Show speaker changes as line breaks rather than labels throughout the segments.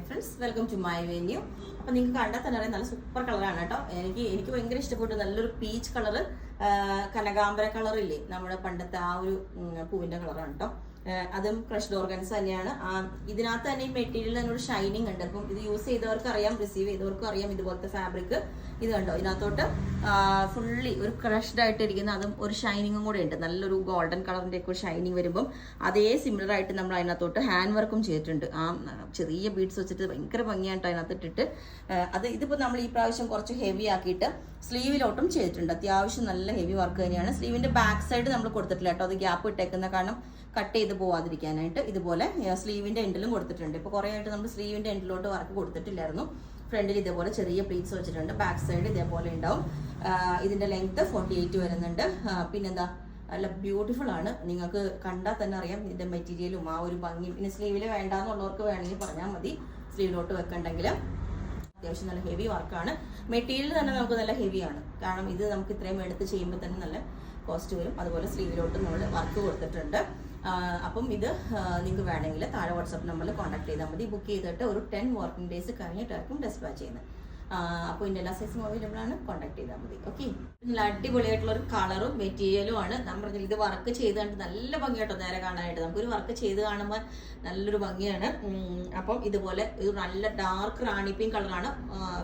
Friends, welcome to my venue. അപ്പം നിങ്ങൾക്ക് കണ്ടാൽ തന്നെ അറിയാം, നല്ല സൂപ്പർ കളറാണ് കേട്ടോ. എനിക്ക് ഭയങ്കര ഇഷ്ടപ്പെട്ടു. നല്ലൊരു പീച്ച് കളറ്, കനകാംബര കളറില്ലേ, നമ്മുടെ പണ്ടത്തെ ആ ഒരു പൂവിൻ്റെ കളറാണ് കേട്ടോ. അതും ക്രഷ്ഡ് ഓർഗൻസ് തന്നെയാണ്. ഇതിനകത്ത് തന്നെ ഈ മെറ്റീരിയൽ എന്നൊരു ഷൈനിങ് ഉണ്ട്. അപ്പം ഇത് യൂസ് ചെയ്തവർക്ക് അറിയാം, റിസീവ് ചെയ്തവർക്കും അറിയാം. ഇതുപോലത്തെ ഫാബ്രിക് ഇത് കണ്ടോ, ഇതിനകത്തോട്ട് ഫുള്ളി ഒരു ക്രഷ്ഡ് ആയിട്ട് ഇരിക്കുന്ന അതും ഒരു ഷൈനിങ്ങും കൂടെ ഉണ്ട്. നല്ലൊരു ഗോൾഡൻ കളറിൻ്റെ ഒക്കെ ഒരു ഷൈനിങ് വരുമ്പം അതേ സിമിലർ ആയിട്ട് നമ്മൾ അതിനകത്തോട്ട് ഹാൻഡ് വർക്കും ചെയ്തിട്ടുണ്ട്. ആ ചെറിയ ബീഡ്സ് വെച്ചിട്ട് ഭയങ്കര ഭംഗിയായിട്ട് അതിനകത്ത് ഇട്ടിട്ട് ഇതിപ്പോൾ നമ്മൾ ഈ പ്രാവശ്യം കുറച്ച് ഹെവി ആക്കിയിട്ട് സ്ലീവിലോട്ടും ചെയ്തിട്ടുണ്ട്. അത്യാവശ്യം നല്ല ഹെവി വർക്ക് തന്നെയാണ്. സ്ലീവിൻ്റെ ബാക്ക് സൈഡ് നമ്മൾ കൊടുത്തിട്ടില്ല കേട്ടോ, അത് ഗ്യാപ്പ് ഇട്ടേക്കുന്ന കാരണം കട്ട് ചെയ്ത് പോവാതിരിക്കാനായിട്ട് ഇതുപോലെ സ്ലീവിൻ്റെ എൻഡിലും കൊടുത്തിട്ടുണ്ട്. ഇപ്പോൾ കുറേ ആയിട്ട് നമ്മൾ സ്ലീവിൻ്റെ എൻഡിലോട്ട് വർക്ക് കൊടുത്തിട്ടില്ലായിരുന്നു. ഫ്രണ്ടിൽ ഇതേപോലെ ചെറിയ പ്ലീറ്റ്സ് വെച്ചിട്ടുണ്ട്. ബാക്ക് സൈഡ് ഇതേപോലെ ഉണ്ടാവും. ഇതിൻ്റെ ലെങ്ത്ത് 48 വരുന്നുണ്ട്. പിന്നെന്താ, നല്ല ബ്യൂട്ടിഫുൾ ആണ്. നിങ്ങൾക്ക് കണ്ടാൽ തന്നെ അറിയാം ഇതിൻ്റെ മെറ്റീരിയലും ആ ഒരു ഭംഗി. പിന്നെ സ്ലീവിൽ വേണ്ടാന്നുള്ളവർക്ക് വേണമെങ്കിൽ പറഞ്ഞാൽ മതി, സ്ലീവിലോട്ട് വെക്കണ്ടെങ്കിൽ. അത്യാവശ്യം നല്ല ഹെവി വർക്കാണ്. മെറ്റീരിയൽ തന്നെ നമുക്ക് നല്ല ഹെവിയാണ്, കാരണം ഇത് നമുക്ക് ഇത്രയും എടുത്ത് ചെയ്യുമ്പോൾ തന്നെ നല്ല കോസ്റ്റ് വരും. അതുപോലെ സ്ലീവിലോട്ട് നമ്മൾ വർക്ക് കൊടുത്തിട്ടുണ്ട്. അപ്പം ഇത് നിങ്ങൾക്ക് വേണമെങ്കിൽ താഴെ വാട്സാപ്പ് നമ്പറിൽ കോൺടാക്ട് ചെയ്താൽ മതി. ബുക്ക് ചെയ്തിട്ട് ഒരു 10 വർക്കിംഗ് ഡേയ്സ് കഴിഞ്ഞിട്ടായിരിക്കും ഡെസ്പാച്ച് ചെയ്യുന്നത്. അപ്പോൾ ഇതിൻ്റെ എല്ലാ സൈസും അവൈലബിൾ ആണ്, കോൺടാക്ട് ചെയ്താൽ മതി. ഓക്കെ, നല്ല അടിപൊളിയായിട്ടുള്ള ഒരു കളറും മെറ്റീരിയലും ആണ്. നമ്മൾ പറഞ്ഞാൽ ഇത് വർക്ക് ചെയ്ത് കണ്ട് നല്ല ഭംഗിയായിട്ടോ നേരെ കാണാനായിട്ട്. നമുക്കൊരു വർക്ക് ചെയ്ത് കാണുമ്പോൾ നല്ലൊരു ഭംഗിയാണ്. അപ്പം ഇതുപോലെ ഇത് നല്ല ഡാർക്ക് റാണി പിങ്ക് കളറാണ്.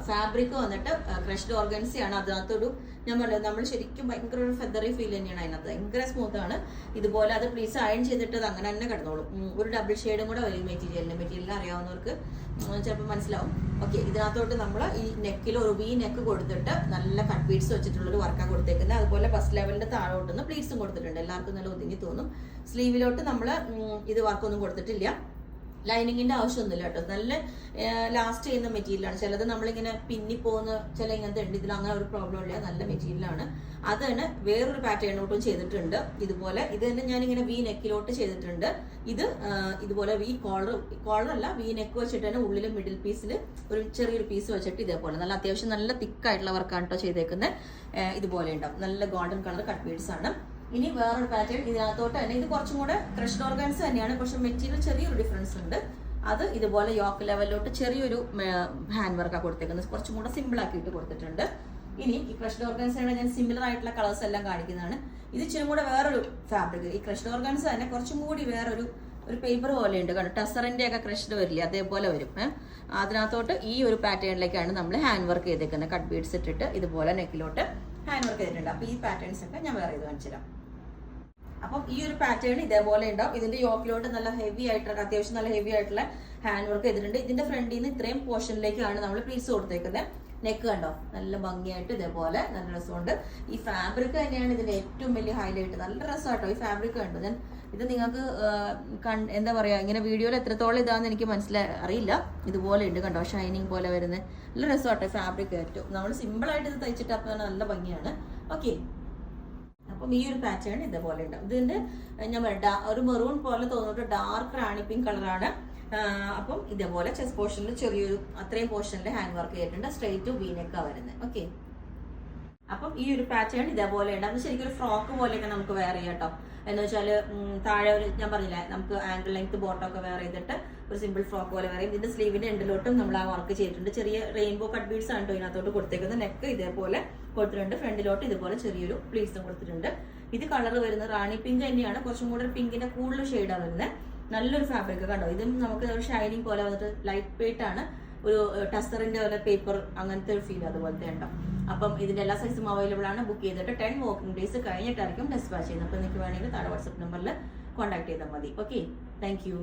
ഫാബ്രിക് വന്നിട്ട് ക്രഷ്ഡ് ഓർഗൻസിയാണ്. അതിനകത്തൊരു നമ്മൾ ശരിക്കും ഭയങ്കര ഒരു ഫെദറി ഫീൽ തന്നെയാണ് അതിനകത്ത്. ഭയങ്കര സ്മൂത്ത് ആണ്. ഇതുപോലെ അത് പ്ലീസ് അയൺ ചെയ്തിട്ട് അത് അങ്ങനെ തന്നെ കിടന്നോളും. ഒരു ഡബിൾ ഷെയ്ഡും കൂടെ വരും മെറ്റീരിയൽ അറിയാവുന്നവർക്ക് ചിലപ്പോൾ മനസ്സിലാവും. ഓക്കെ, ഇതിനകത്തോട്ട് നമ്മൾ ഈ നെക്കിൽ ഒരു വി നെക്ക് കൊടുത്തിട്ട് നല്ല കട്ട് ബീഡ്സ് വെച്ചിട്ടുള്ളൊരു വർക്കാണ് കൊടുത്തേക്കുന്നത്. അതുപോലെ ഫസ്റ്റ് ലെവലിന്റെ താഴോട്ടൊന്ന് പ്ലീറ്റ്സും കൊടുത്തിട്ടുണ്ട്. എല്ലാവർക്കും നല്ല ഒതുങ്ങി തോന്നും. സ്ലീവിലോട്ട് നമ്മൾ ഇത് വർക്കൊന്നും കൊടുത്തിട്ടില്ല. ലൈനിങ്ങിന്റെ ആവശ്യമൊന്നുമില്ല കേട്ടോ. നല്ല ലാസ്റ്റ് ചെയ്യുന്ന മെറ്റീരിയലാണ്. ചിലത് നമ്മളിങ്ങനെ പിന്നിപ്പോകുന്ന ചില ഇങ്ങനത്തെ ഉണ്ട്. ഇതിൽ അങ്ങനെ ഒരു പ്രോബ്ലം ഇല്ല, നല്ല മെറ്റീരിയലാണ്. അത് തന്നെ വേറൊരു പാറ്റേണിലോട്ടും ചെയ്തിട്ടുണ്ട്. ഇതുപോലെ ഇത് തന്നെ ഞാനിങ്ങനെ വി നെക്കിലോട്ട് ചെയ്തിട്ടുണ്ട്. ഇത് ഇതുപോലെ വി കോളറല്ല, വി നെക്ക് വെച്ചിട്ട് തന്നെ ഉള്ളിൽ മിഡിൽ പീസിൽ ഒരു ചെറിയൊരു പീസ് വെച്ചിട്ട് ഇതേപോലെ നല്ല അത്യാവശ്യം നല്ല തിക്കായിട്ടുള്ള വർക്കാണ് കേട്ടോ ചെയ്തേക്കുന്നത്. ഇതുപോലെ ഉണ്ടാവും. നല്ല ഗോൾഡൻ കളർ കട്ട് ബീഡ്സ് ആണ്. ഇനി വേറൊരു പാറ്റേൺ ഇതിനകത്തോട്ട് തന്നെ, ഇത് കുറച്ചും കൂടെ ക്രഷ്ഡ് ഓർഗൻസ് തന്നെയാണ്, പക്ഷെ മെറ്റീരിയൽ ചെറിയൊരു ഡിഫറൻസ് ഉണ്ട്. അത് ഇതുപോലെ യോക്ക് ലെവലിലോട്ട് ചെറിയൊരു ഹാൻഡ് വർക്കാണ് കൊടുത്തേക്കുന്നത്. കുറച്ചും കൂടെ സിമ്പിൾ ആക്കിയിട്ട് കൊടുത്തിട്ടുണ്ട്. ഇനി ഈ ക്രഷ്ഡ് ഓർഗൻസിനാണ് ഞാൻ സിമിലർ ആയിട്ടുള്ള കളേഴ്സ് എല്ലാം കാണിക്കുന്നതാണ്. ഇത് ഇച്ചിരി കൂടെ വേറൊരു ഫാബ്രിക്. ഈ ക്രഷ്ഡ് ഓർഗൻസ് തന്നെ കുറച്ചും കൂടി വേറൊരു പേപ്പർ പോലെ ഉണ്ട്. കാരണം ടസറിന്റെ ഒക്കെ ക്രഷ്ഡ് വരില്ലേ, അതേപോലെ വരും. അതിനകത്തോട്ട് ഈ ഒരു പാറ്റേണിലേക്കാണ് നമ്മൾ ഹാൻഡ് വർക്ക് ചെയ്തേക്കുന്നത്. കട്ട് ബീഡ്സ് ഇട്ടിട്ട് ഇതുപോലെ നെക്കിലോട്ട് ഹാൻഡ് വർക്ക് ചെയ്തിട്ടുണ്ട്. അപ്പോൾ ഈ പാറ്റേൺസ് ഒക്കെ ഞാൻ വേറെ ഇത് കാണിച്ചു തരാം. അപ്പം ഈ ഒരു പാറ്റേൺ ഇതേപോലെ ഉണ്ടാവും. ഇതിന്റെ യോക്കിലോട്ട് നല്ല ഹെവി ആയിട്ടുള്ള, അത്യാവശ്യം നല്ല ഹെവി ആയിട്ടുള്ള ഹാൻഡ് വർക്ക് ചെയ്തിട്ടുണ്ട്. ഇതിന്റെ ഫ്രണ്ടിൽ നിന്ന് ഇത്രയും പോർഷനിലേക്കാണ് നമ്മൾ പ്ലീറ്റ്സ് കൊടുത്തേക്കുന്നത്. നെക്ക് കണ്ടോ, നല്ല ഭംഗിയായിട്ട് ഇതേപോലെ നല്ല രസമുണ്ട്. ഈ ഫാബ്രിക് തന്നെയാണ് ഇതിന്റെ ഏറ്റവും വലിയ ഹൈലൈറ്റ്. നല്ല രസമാട്ടോ ഈ ഫാബ്രിക് കണ്ടു. ഞാൻ ഇത് നിങ്ങൾക്ക് എന്താ പറയാ, ഇങ്ങനെ വീഡിയോയിൽ എത്രത്തോളം ഇതാന്ന് എനിക്ക് അറിയില്ല. ഇതുപോലെ ഉണ്ട് കണ്ടോ, ഷൈനിങ് പോലെ വരുന്നത്. നല്ല രസമാട്ടോ ഫാബ്രിക്. ഏറ്റവും നമ്മൾ സിമ്പിൾ ആയിട്ട് ഇത് തയ്ച്ചിട്ട് അപ്പം നല്ല ഭംഗിയാണ്. ഓക്കെ, അപ്പം ഈ ഒരു പാറ്റേൺ ഇതേപോലെ ഉണ്ടാവും. ഇതിന്റെ ഞാൻ ഒരു മെറൂൺ പോലെ തോന്നിട്ട് ഡാർക്ക് റാണി പിങ്ക് കളറാണ്. അപ്പം ഇതേപോലെ ചെസ്റ്റ് പോർഷനിൽ ചെറിയൊരു അത്രയും പോർഷനിൽ ഹാൻഡ് വർക്ക് ചെയ്തിട്ടുണ്ട്. സ്ട്രെയിറ്റ് വീനൊക്കെ വരുന്നത്. ഓക്കെ, അപ്പം ഈ ഒരു പാറ്റേൺ ഇതേപോലെ ഉണ്ട്. അത് ശരിക്കും ഒരു ഫ്രോക്ക് പോലെയൊക്കെ നമുക്ക് വെയർ ചെയ്യാം കേട്ടോ. എന്ന് വെച്ചാൽ താഴെ ഒരു, ഞാൻ പറഞ്ഞില്ലേ, നമുക്ക് ആങ്കിൾ ലെങ്ത് ബോട്ടമൊക്കെ വെയർ ചെയ്തിട്ട് ഒരു സിമ്പിൾ ഫ്രോക്ക് പോലെ വെയർ ചെയ്യും. ഇതിന്റെ സ്ലീവിന്റെ എൻഡിലോട്ടും നമ്മൾ ആ വർക്ക് ചെയ്തിട്ടുണ്ട്. ചെറിയ റെയിൻബോ കട്ട് ബീഡ്സ് ആണ് കേട്ടോ ഇതിനകത്തോട്ട് കൊടുത്തേക്കുന്നത്. നെക്ക് ഇതേപോലെ കൊടുത്തിട്ടുണ്ട്. ഫ്രണ്ടിലോട്ട് ഇതുപോലെ ചെറിയൊരു പ്ലീറ്റ്സും കൊടുത്തിട്ടുണ്ട്. ഇത് കളർ വരുന്നത് റാണി പിങ്ക് തന്നെയാണ്. കുറച്ചും കൂടെ പിങ്കിന്റെ കൂടുതൽ ഷെയ്ഡാണ് വരുന്നത്. നല്ലൊരു ഫാബ്രിക് കണ്ടോ. ഇതും നമുക്ക് ഒരു ഷൈനിങ് പോലെ വന്നിട്ട് ലൈറ്റ് വെയിറ്റ് ആണ്. ഒരു ടസറിന്റെ പോലെ പേപ്പർ അങ്ങനത്തെ ഒരു ഫീൽ അതുപോലത്തെ ഉണ്ടോ. അപ്പം ഇതിന്റെ എല്ലാ സൈസും അവൈലബിൾ ആണ്. ബുക്ക് ചെയ്തിട്ട് 10 വർക്കിംഗ് ഡേയ്സ് കഴിഞ്ഞിട്ടായിരിക്കും ഡെസ്പാച്ച് ചെയ്യുന്നത്. അപ്പം നിങ്ങൾക്ക് വേണമെങ്കിൽ താഴെ വാട്സ്ആപ്പ് നമ്പറിൽ കോൺടാക്ട് ചെയ്താൽ മതി. Okay, thank you.